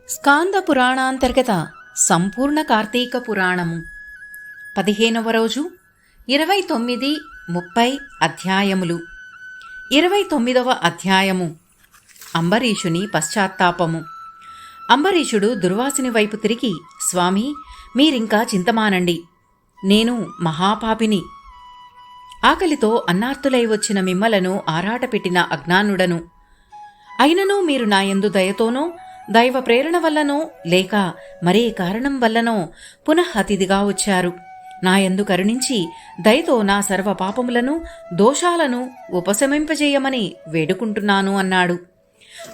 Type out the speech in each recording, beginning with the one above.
స్కాంద పురాణాంతర్గత సంపూర్ణ కార్తీక పురాణము 15వ రోజు 29, 30 అధ్యాయములు. 29వ అధ్యాయము అంబరీషుని పశ్చాత్తాపము. అంబరీషుడు దుర్వాసుని వైపు తిరిగి, స్వామి, మీరింకా చింతమానండి, నేను మహాపాపిని. ఆకలితో అన్నార్తులై వచ్చిన మిమ్మలను ఆరాటపెట్టిన అజ్ఞానుడను. అయినను మీరు నాయందు దయతోనో దైవ ప్రేరణ వల్లనో లేక మరే కారణం వల్లనో పునః అతిథిగా వచ్చారు. నాయందు కరుణించి దయతో నా సర్వ పాపములను దోషాలను ఉపశమింపజేయమని వేడుకుంటున్నాను అన్నాడు.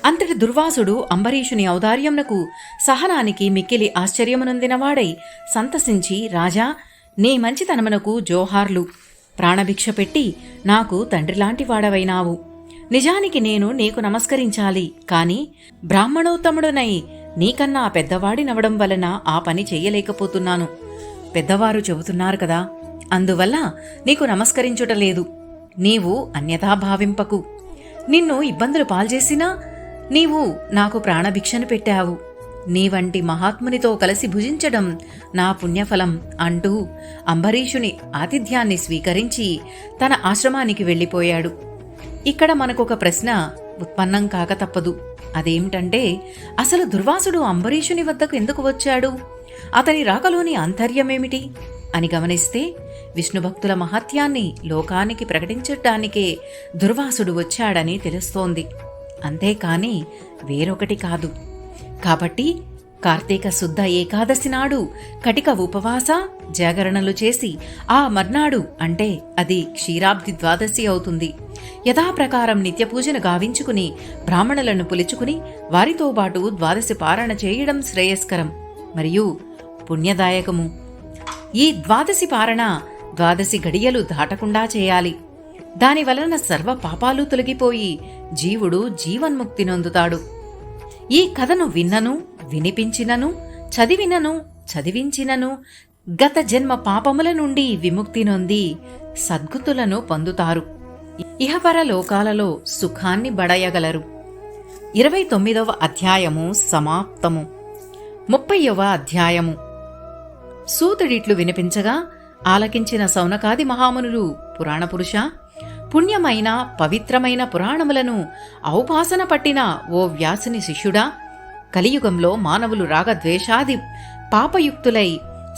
అంతటి దుర్వాసుడు అంబరీషుని ఔదార్యమునకు సహనానికి మిక్కిలి ఆశ్చర్యమునొందినవాడై సంతసించి, రాజా, నీ మంచితనమునకు జోహార్లు. ప్రాణభిక్ష పెట్టి నాకు తండ్రిలాంటి వాడవైనావు. నిజానికి నేను నీకు నమస్కరించాలి, కాని బ్రాహ్మణోత్తముడునై నీకన్నా పెద్దవాడినవడం వలన ఆ పని చెయ్యలేకపోతున్నాను. పెద్దవారు చెబుతున్నారు కదా, అందువల్ల నీకు నమస్కరించుటలేదు. నీవు అన్యథా భావింపకు. నిన్ను ఇబ్బందులు పాల్చేసినా నీవు నాకు ప్రాణభిక్షను పెట్టావు. నీవంటి మహాత్మునితో కలిసి భుజించడం నా పుణ్యఫలం అంటూ అంబరీషుని ఆతిథ్యాన్ని స్వీకరించి తన ఆశ్రమానికి వెళ్ళిపోయాడు. ఇక్కడ మనకొక ప్రశ్న ఉత్పన్నం కాక తప్పదు. అదేమిటంటే, అసలు దుర్వాసుడు అంబరీషుని వద్దకు ఎందుకు వచ్చాడు? అతని రాకలోని ఆంతర్యమేమిటి అని గమనిస్తే, విష్ణుభక్తుల మహత్యాన్ని లోకానికి ప్రకటించడానికే దుర్వాసుడు వచ్చాడని తెలుస్తోంది. అంతేకాని వేరొకటి కాదు. కాబట్టి కార్తీక శుద్ధ ఏకాదశి నాడు కటిక ఉపవాస జాగరణలు చేసి ఆ మర్నాడు, అంటే అది క్షీరాబ్ది ద్వాదశి అవుతుంది, యథాప్రకారం నిత్యపూజను గావించుకుని బ్రాహ్మణులను పిలుచుకుని వారితో పాటు ద్వాదశి పారణ చేయడం శ్రేయస్కరం మరియు పుణ్యదాయకము. ఈ ద్వాదశి పారణ ద్వాదశి గడియలు దాటకుండా చేయాలి. దానివలన సర్వ పాపాలు తొలగిపోయి జీవుడు జీవన్ముక్తి నొందుతాడు. ఈ కథను విన్నను, వినిపించినను, చదివినను, చదివించినను గత జన్మ పాపముల నుండి విముక్తి నొంది సద్గతులను పొందుతారు. ఇహపర లోకాలలో సుఖాన్ని బడయగలరు. 29వ అధ్యాయము సమాప్తము. 30వ అధ్యాయము. సూతుడిట్లు వినిపించగా ఆలకించిన సౌనకాది మహామునులు, పురాణపురుష, పుణ్యమైన పవిత్రమైన పురాణములను ఔపాసన పట్టిన ఓ వ్యాసుని శిష్యుడా, కలియుగంలో మానవులు రాగద్వేషాది పాపయుక్తులై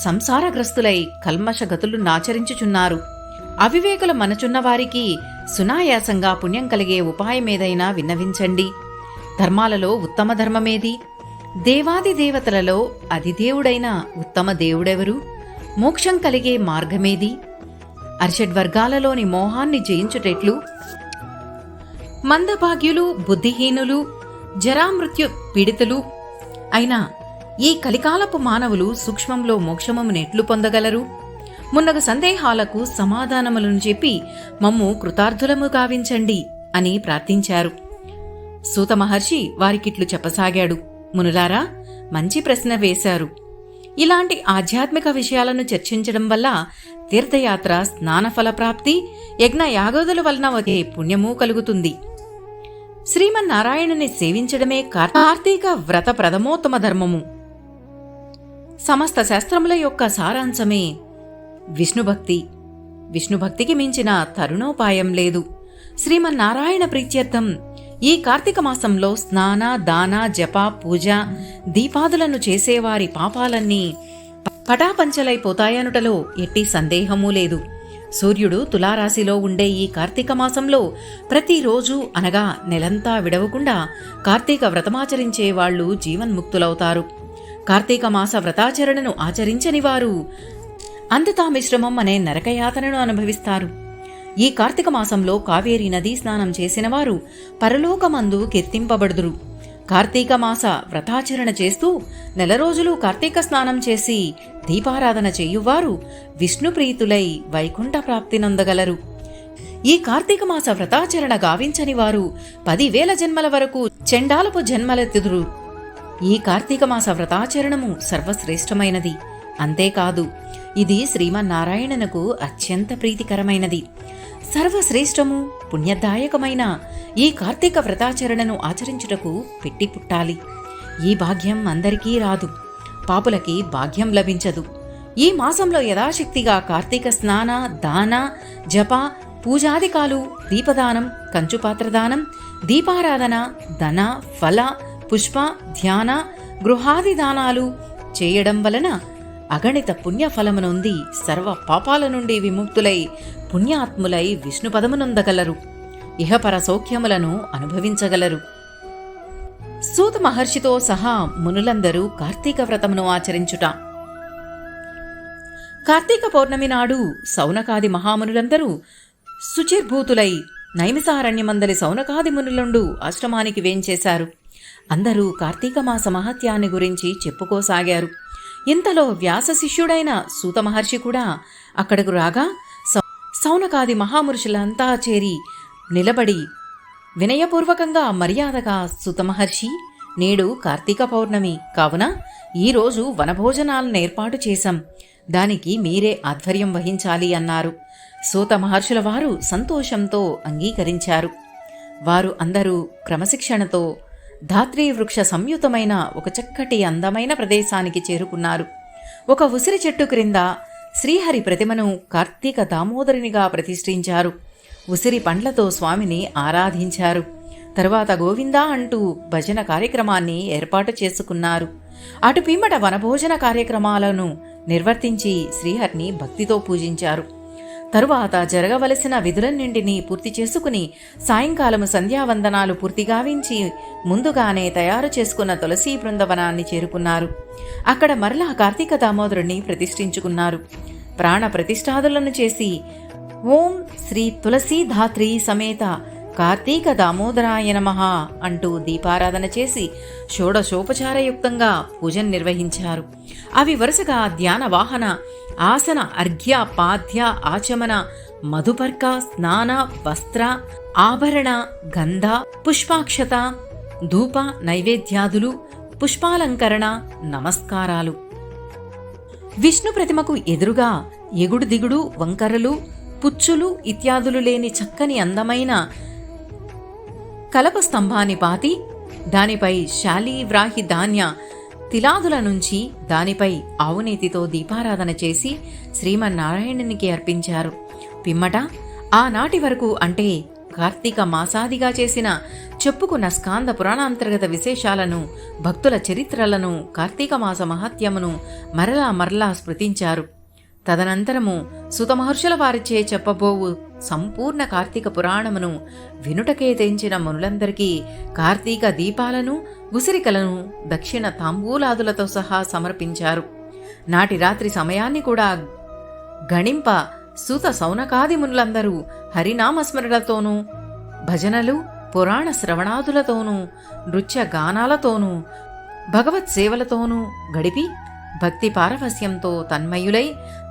సంసారగ్రస్తులై కల్మషగతులు నాచరించుచున్నారు. అవివేకుల మనచున్నవారికి సునాయాసంగా పుణ్యం కలిగే ఉపాయమేదైనా విన్నవించండి. ధర్మాలలో ఉత్తమ ధర్మమేది? దేవాది దేవతలలో అధిదేవుడైన ఉత్తమ దేవుడెవరు? మోక్షం కలిగే మార్గమేది? అర్షడ్వర్గాలలోని మోహాన్ని జయించుటెట్లు? మందభాగ్యులు, బుద్ధిహీనులు, జరామృత్యు పీడితులు అయినా ఈ కలికాలపు మానవులు సూక్ష్మంలో మోక్షమునెట్లు పొందగలరు? మున్నగ సందేహాలకు సమాధానములను చెప్పి మమ్ము కృతార్థులము గావించండి అని ప్రార్థించారు. సూత మహర్షి వారికిట్లు చెప్పసాగాడు. మునులారా, మంచి ప్రశ్న వేశారు. ఇలాంటి ఆధ్యాత్మిక విషయాలను చర్చించడం వల్ల తీర్థయాత్ర, స్నానఫల ప్రాప్తి, యజ్ఞ యాగోదుల వలన వచ్చే పుణ్యము కలుగుతుంది. శ్రీమన్నారాయణుని సేవించడమే కార్తీక వ్రత ప్రథమోత్తమ ధర్మము. సమస్త శాస్త్రముల యొక్క సారాంశమే విష్ణుభక్తి. విష్ణుభక్తికి మించిన తరుణోపాయం లేదు. శ్రీమన్నారాయణ ప్రీత్యర్థం ఈ కార్తీక మాసంలో స్నాన, దాన, జప, పూజ, దీపాదులను చేసేవారి పాపాలన్నీ పటాపంచలైపోతాయనుటలో ఎట్టి సందేహమూ లేదు. సూర్యుడు తులారాశిలో ఉండే ఈ కార్తీక మాసంలో ప్రతిరోజు అనగా నెలంతా విడవకుండా కార్తీక వ్రతమాచరించే వాళ్లు జీవన్ముక్తులవుతారు. కార్తీక మాస వ్రతాచరణను ఆచరించని వారు అంధతామిశ్రమం అనే నరకయాతనను అనుభవిస్తారు. ఈ కార్తీక మాసంలో కావేరీ నదీ స్నానం చేసిన వారు పరలోకమందు కీర్తింపబడుదురు. కార్తీక మాస వ్రతాచరణ చేస్తూ నెల రోజులు కార్తీక స్నానం చేసి దీపారాధన చేయువారు విష్ణుప్రీతులై వైకుంఠ ప్రాప్తి నొందగలరు. ఈ కార్తీక మాస వ్రతాచరణ గావించని వారు 10,000 జన్మల వరకు చెండాలపు జన్మలెత్తుదురు. ఈ కార్తీక మాస వ్రతాచరణము సర్వశ్రేష్టమైనది. అంతేకాదు, ఇది శ్రీమన్నారాయణనుకు అత్యంత ప్రీతికరమైనది. సర్వశ్రేష్టము పుణ్యదాయకమైన ఈ కార్తీక వ్రతాచరణను ఆచరించుటకు పెట్టి పుట్టాలి. ఈ భాగ్యం అందరికీ రాదు, పాపులకి భాగ్యం లభించదు. ఈ మాసంలో యథాశక్తిగా కార్తీక స్నాన, దాన, జప, పూజాదికాలు, దీపదానం, కంచుపాత్రదానం, దీపారాధన, ధన, ఫల, పుష్ప, ధ్యాన, గృహాది దానాలు చేయడం వలన అగణిత పుణ్యఫలమునొంది సర్వ పాపాల నుండి విముక్తులై పుణ్యాత్ములై విష్ణుపదమునొందగలరు, ఇహపర సౌఖ్యములను అనుభవించగలరు. సూత మహర్షితో సహా మునులందరూ కార్తీక వ్రతమును ఆచరించుట. కార్తీక పౌర్ణమి నాడు సౌనకాది మహామునులందరూ శుచిర్భూతులై నైమిసారణ్యమందలి సౌనకాది మునులండు ఆశ్రమానికి వేంచేశారు. అందరూ కార్తీక మాస మహత్యాన్ని గురించి చెప్పుకోసాగారు. ఇంతలో వ్యాస శిష్యుడైన సూత మహర్షి కూడా అక్కడకు రాగా సౌనకాది మహామురుషులంతా చేరి నిలబడి వినయపూర్వకంగా మర్యాదగా సూత మహర్షి, నేడు కార్తీక పౌర్ణమి కావున ఈరోజు వనభోజనాలను ఏర్పాటు చేశాం, దానికి మీరే ఆధ్వర్యం వహించాలి అన్నారు. సూత మహర్షుల వారు సంతోషంతో అంగీకరించారు. వారు అందరూ క్రమశిక్షణతో ధాత్రీ వృక్ష సంయుతమైన ఒక చక్కటి అందమైన ప్రదేశానికి చేరుకున్నారు. ఒక ఉసిరి చెట్టు క్రింద శ్రీహరి ప్రతిమను కార్తీక దామోదరునిగా ప్రతిష్ఠించారు. ఉసిరి పండ్లతో స్వామిని ఆరాధించారు. తరువాత గోవిందా అంటూ భజన కార్యక్రమాన్ని ఏర్పాటు చేసుకున్నారు. అటు పిమ్మట వనభోజన కార్యక్రమాలను నిర్వర్తించి శ్రీహరిని భక్తితో పూజించారు. తరువాత జరగవలసిన విధులన్నింటినీ పూర్తి చేసుకుని సాయంకాలము సంధ్యావందనాలు పూర్తిగావించి ముందుగానే తయారు చేసుకున్న తులసీ బృందవనాన్ని చేరుకున్నారు. అక్కడ మరలా కార్తీక దామోదరుణ్ణి ప్రతిష్ఠించుకున్నారు. ప్రాణ ప్రతిష్ఠాదులను చేసి ఓం శ్రీ తులసీధాత్రీ సమేత కార్తీక దామోదరాయ నమః అంటూ దీపారాధన చేసి షోడశోపచారయుక్తంగా పూజను నిర్వహించారు. అవి వరుసగా ధ్యాన వాహన, ఆసన, అర్ఘ్య, పాద్య, ఆచమన, మధుపర్క, స్నాన, వస్త్ర, ఆభరణ, గంధ, పుష్పాక్షత, ధూప, నైవేద్యాదులు, పుష్పాలంకరణ, నమస్కారాలు. విష్ణు ప్రతిమకు ఎదురుగా ఎగుడు దిగుడు, వంకరలు, పుచ్చులు ఇత్యాదులు లేని చక్కని అందమైన కలప స్తంభాన్ని పాతి దానిపై శాలి, వ్రాహి, ధాన్య తిలాదుల నుంచి దానిపై ఆవునేతితో దీపారాధన చేసి శ్రీమన్నారాయణునికి అర్పించారు. పిమ్మట ఆనాటి వరకు అంటే కార్తీక మాసాదిగా చేసిన చెప్పుకున్న స్కాంద పురాణాంతర్గత విశేషాలను, భక్తుల చరిత్రలను, కార్తీక మాస మహత్యమును మరలా మరలా స్మృతించారు. తదనంతరము సుత మహర్షుల వారిచే చెప్పబోవు సంపూర్ణ కార్తీక పురాణమును వినుటకే తెంచిన మునులందరికీ కార్తీక దీపాలను, ఉసిరికలను దక్షిణ తాంబూలాదులతో సహా సమర్పించారు. నాటి రాత్రి సమయాన్ని కూడా గణింప సూత సౌనకాది మునులందరూ హరినామస్మరణలతోనూ, భజనలు, పురాణ శ్రవణాదులతోనూ, నృత్య గానాలతోనూ, భగవత్ సేవలతోనూ గడిపి భక్తి పారవస్యంతో తన్మయులై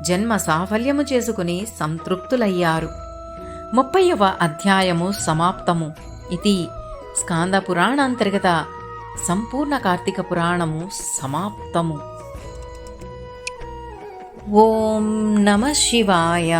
జన్మ సాఫల్యము చేసుకుని సంతృప్తులయ్యారు. 30వ అధ్యాయము సమాప్తము. ఇది స్కాంద పురాణాంతర్గత సంపూర్ణ కార్తీక పురాణము సమాప్తము. ఓం నమః శివాయ.